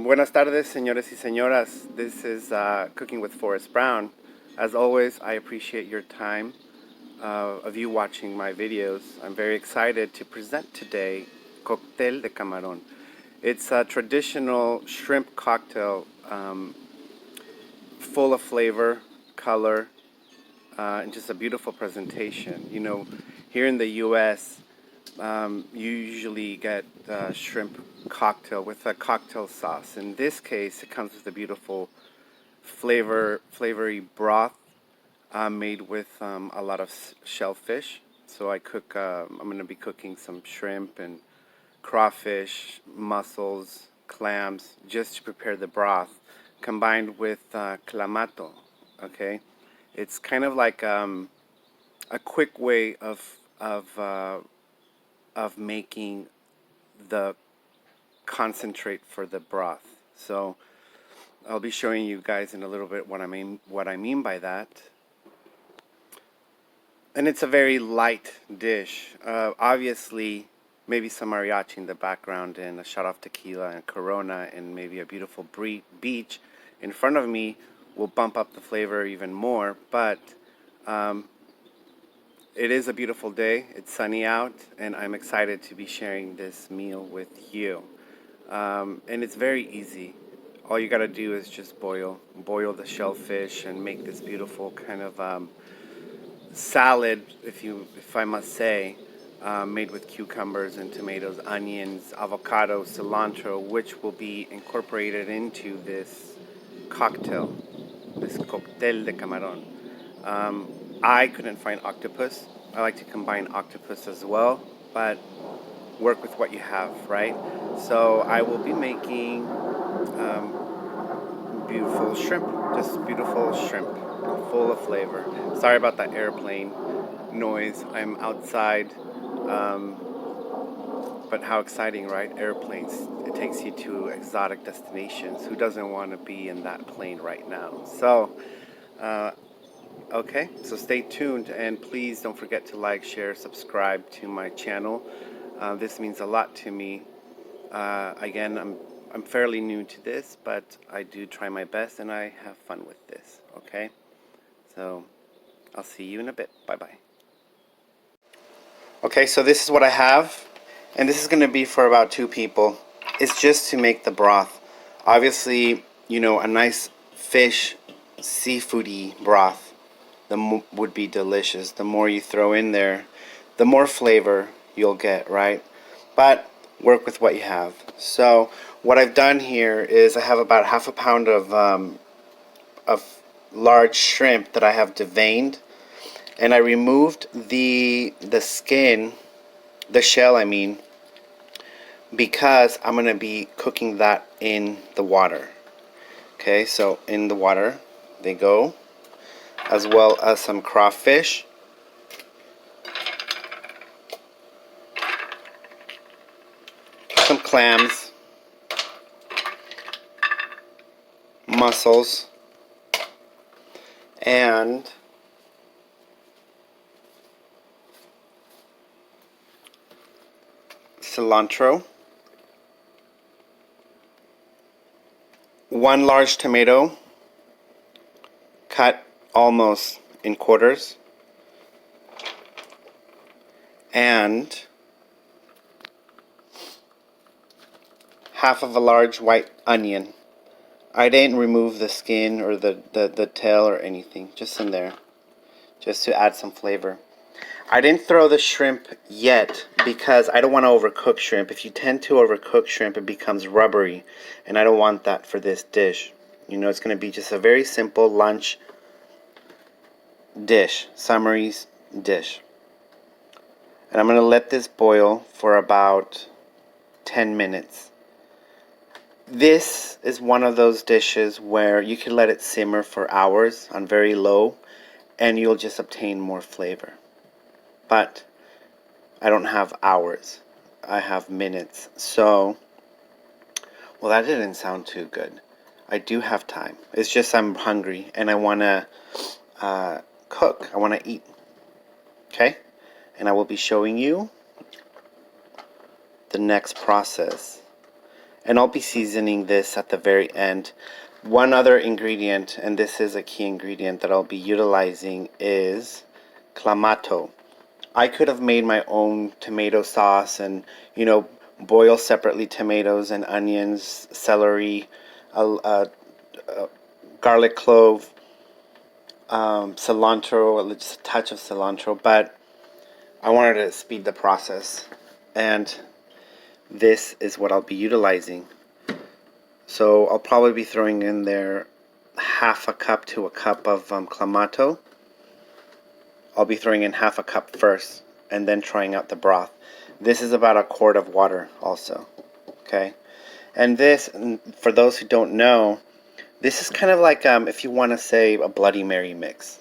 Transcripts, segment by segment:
Buenas tardes, señores y señoras. This is Cooking with Forrest Brown. As always, I appreciate your time of you watching my videos. I'm very excited to present today Coctel de Camaron. It's a traditional shrimp cocktail full of flavor, color, and just a beautiful presentation. You know, here in the U.S., you usually get shrimp cocktail with a cocktail sauce. In this case, it comes with a beautiful flavory broth made with a lot of shellfish. So I'm going to be cooking some shrimp and crawfish, mussels, clams, just to prepare the broth, combined with clamato. Okay, it's kind of like a quick way of making the concentrate for the broth. So I'll be showing you guys in a little bit what I mean by that. And it's a very light dish. Obviously, maybe some mariachi in the background and a shot of tequila and Corona and maybe a beautiful beach in front of me will bump up the flavor even more. But it is a beautiful day. It's sunny out, and I'm excited to be sharing this meal with you. And it's very easy. All you gotta do is just boil the shellfish and make this beautiful kind of salad, if I must say, made with cucumbers and tomatoes, onions, avocado, cilantro, which will be incorporated into this cocktail, this Coctel de Camaron. I couldn't find octopus. I like to combine octopus as well, but work with what you have, right? So I will be making beautiful shrimp, just beautiful shrimp, full of flavor. Sorry about that airplane noise. I'm outside, but how exciting, right? Airplanes. It takes you to exotic destinations. Who doesn't want to be in that plane right now? So, okay, so stay tuned, and please don't forget to like, share, subscribe to my channel. This means a lot to me. Again, I'm fairly new to this, but I do try my best and I have fun with this, okay? So I'll see you in a bit. Bye-bye. Okay, so this is what I have, and this is going to be for about 2 people. It's just to make the broth. Obviously, you know, a nice fish, seafoody broth would be delicious. The more you throw in there, the more flavor you'll get, right? But work with what you have. So what I've done here is I have about half a pound of large shrimp that I have deveined, and I removed the skin, the shell I mean, because I'm going to be cooking that in the water. Okay, so in the water they go, as well as some crawfish, some clams, mussels, and cilantro, 1 large tomato cut almost in quarters, and half of a large white onion. I didn't remove the skin or the tail or anything, just in there, just to add some flavor. I didn't throw the shrimp yet because I don't want to overcook shrimp. If you tend to overcook shrimp, it becomes rubbery, and I don't want that for this dish. You know, it's going to be just a very simple lunch dish, summaries dish. And I'm going to let this boil for about 10 minutes. This is one of those dishes where you can let it simmer for hours on very low, and you'll just obtain more flavor. But I don't have hours. I have minutes. So, well, that didn't sound too good. I do have time. It's just I'm hungry and I want to cook. I want to eat. Okay? And I will be showing you the next process. And I'll be seasoning this at the very end. One other ingredient, and this is a key ingredient that I'll be utilizing, is clamato. I could have made my own tomato sauce and, boil separately tomatoes and onions, celery, garlic clove, cilantro, just a touch of cilantro, but I wanted to speed the process, and this is what I'll be utilizing. So I'll probably be throwing in there half a cup to a cup of clamato. I'll be throwing in half a cup first, and then trying out the broth. This is about a quart of water also, okay? And this, for those who don't know, this is kind of like, if you want to say, a Bloody Mary mix.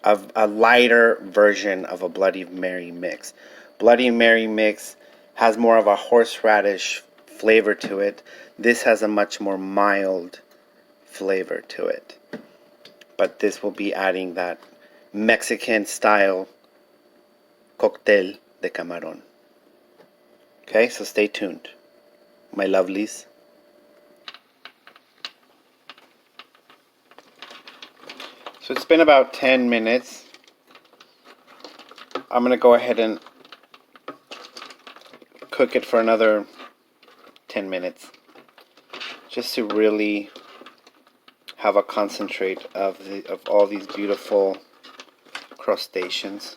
A lighter version of a Bloody Mary mix. Bloody Mary mix has more of a horseradish flavor to it. This has a much more mild flavor to it. But this will be adding that Mexican style Coctel De Camaron. Okay, so stay tuned, my lovelies. So it's been about 10 minutes. I'm going to go ahead and cook it for another 10 minutes. Just to really have a concentrate of all these beautiful crustaceans.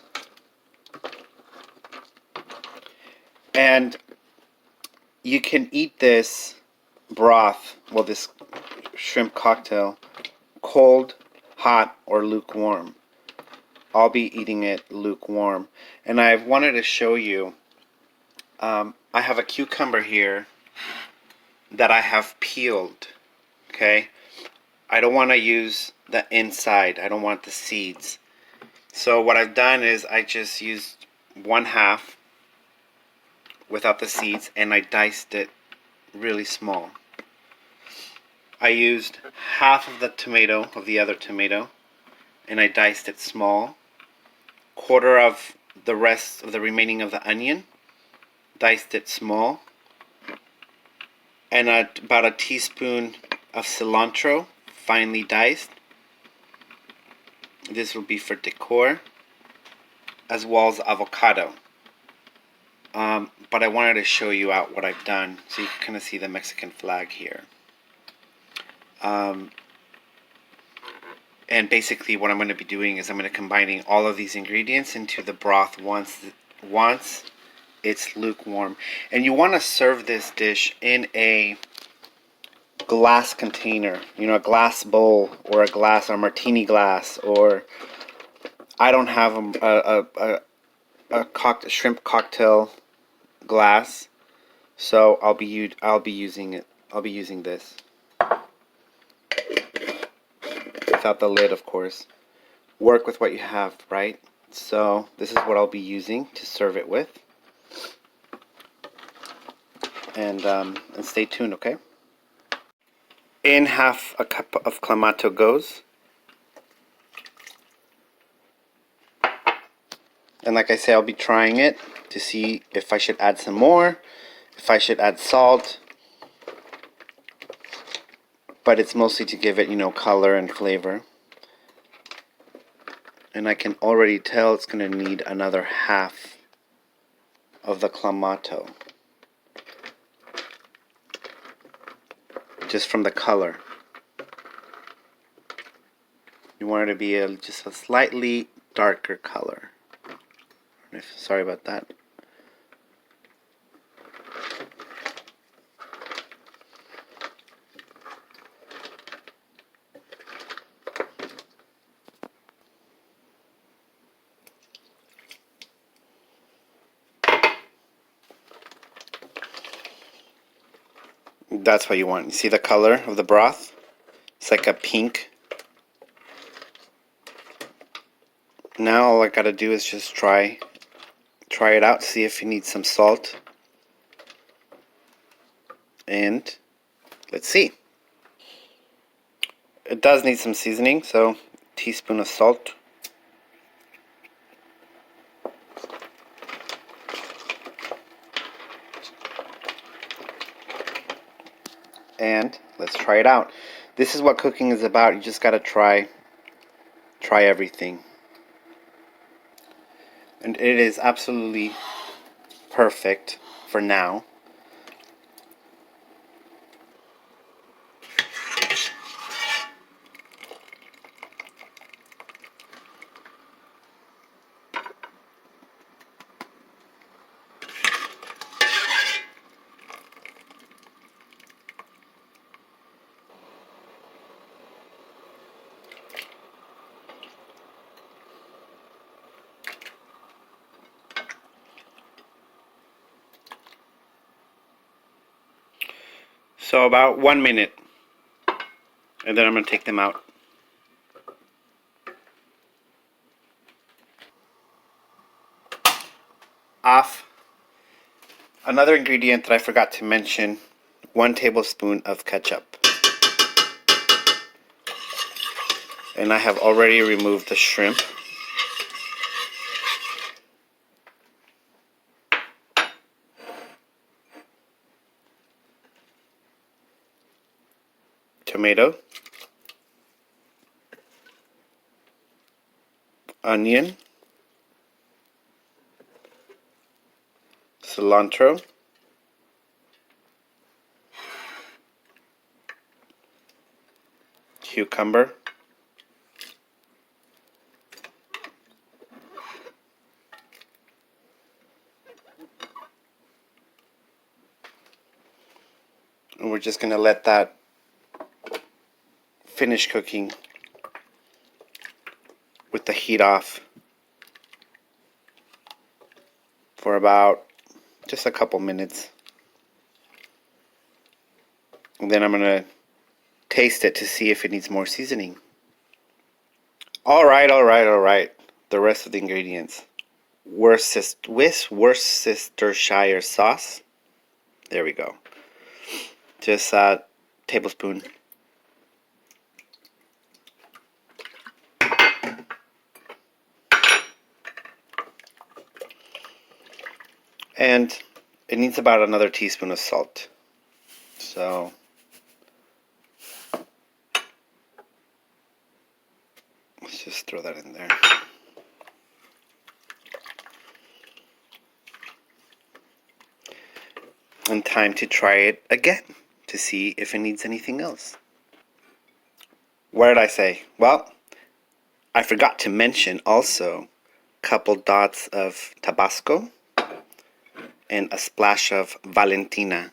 And you can eat this broth, well, this shrimp cocktail, cold, hot, or lukewarm. I'll be eating it lukewarm. And I wanted to show you, I have a cucumber here that I have peeled, okay? I don't want to use the inside. I don't want the seeds. So what I've done is I just used 1/2 without the seeds, and I diced it really small. I used half of the tomato, of the other tomato, and I diced it small. Quarter of the rest of the remaining of the onion, diced it small. And about a teaspoon of cilantro, finely diced. This will be for decor, as well as avocado. But I wanted to show you out what I've done, so you can kind of see the Mexican flag here. And basically what I'm going to be doing is I'm going to combining all of these ingredients into the broth once it's lukewarm. And you want to serve this dish in a glass container, a glass bowl, or a martini glass, or I don't have a shrimp cocktail glass, so I'll be using this without the lid, of course. Work with what you have, right? So this is what I'll be using to serve it with, and stay tuned, okay? In half a cup of clamato goes. And like I say, I'll be trying it to see if I should add some more, if I should add salt. But it's mostly to give it, color and flavor. And I can already tell it's going to need another half of the clamato. Just from the color. You want it to be just a slightly darker color. Sorry about that. That's what you want. You see the color of the broth? It's like a pink. Now all I gotta do is just try it out, see if you need some salt. And let's see. It does need some seasoning, so teaspoon of salt. and let's try it out. This is what cooking is about. You just gotta try everything. And it is absolutely perfect for now. So about 1 minute, and then I'm going to take them out. Off. Another ingredient that I forgot to mention, 1 tablespoon of ketchup. And I have already removed the shrimp. Tomato. Onion. Cilantro. Cucumber. And we're just going to let that finish cooking with the heat off for about just a couple minutes. And then I'm going to taste it to see if it needs more seasoning. Alright. The rest of the ingredients. Worcestershire sauce. There we go. Just a tablespoon. And it needs about another teaspoon of salt. So let's just throw that in there. And time to try it again to see if it needs anything else. What did I say? Well, I forgot to mention also a couple dots of Tabasco and a splash of Valentina,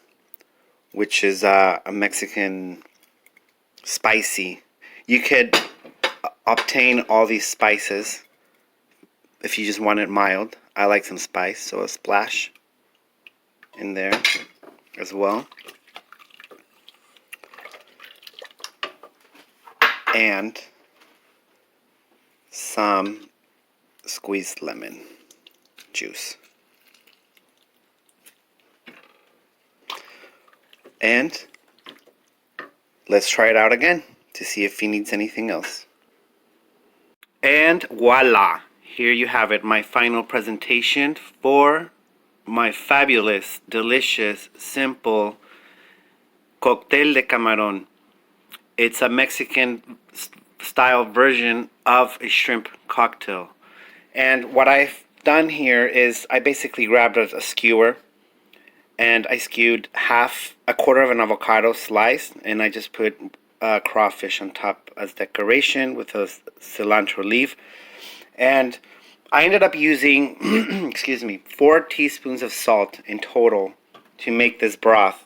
which is a Mexican spicy. You could obtain all these spices if you just want it mild. I like some spice, so a splash in there as well. And some squeezed lemon juice. And let's try it out again to see if he needs anything else. And voila! Here you have it, my final presentation for my fabulous, delicious, simple Coctel de Camaron. It's a Mexican style version of a shrimp cocktail. And what I've done here is I basically grabbed a skewer and I skewed a quarter of an avocado sliced, and I just put crawfish on top as decoration with a cilantro leaf. And I ended up using, 4 teaspoons of salt in total to make this broth.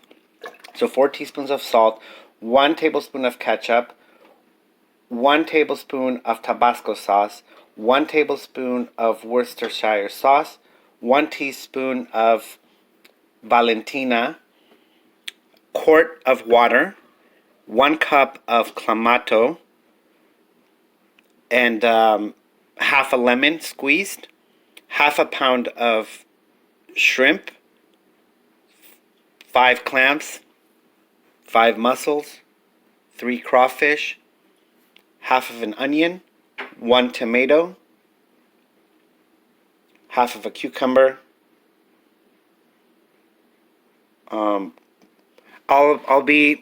So 4 teaspoons of salt, 1 tablespoon of ketchup, 1 tablespoon of Tabasco sauce, 1 tablespoon of Worcestershire sauce, 1 teaspoon of Valentina, quart of water, 1 cup of clamato, and half a lemon squeezed, half a pound of shrimp, 5 clams, 5 mussels, 3 crawfish, half of an onion, 1 tomato, half of a cucumber. I'll be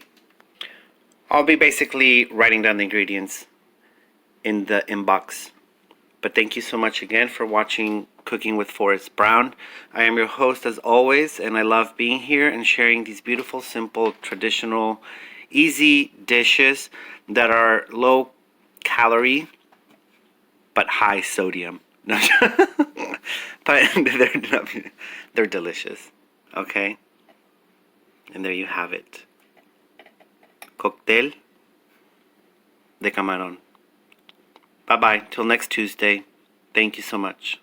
I'll be basically writing down the ingredients in the inbox. But thank you so much again for watching Cooking with Forrest Brown. I am your host as always, and I love being here and sharing these beautiful, simple, traditional, easy dishes that are low calorie but high sodium. No, but they're delicious. Okay? And there you have it. Coctel De Camaron. Bye-bye. Till next Tuesday. Thank you so much.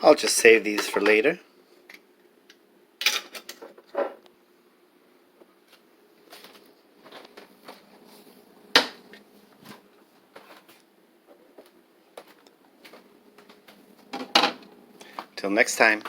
I'll just save these for later. Till next time.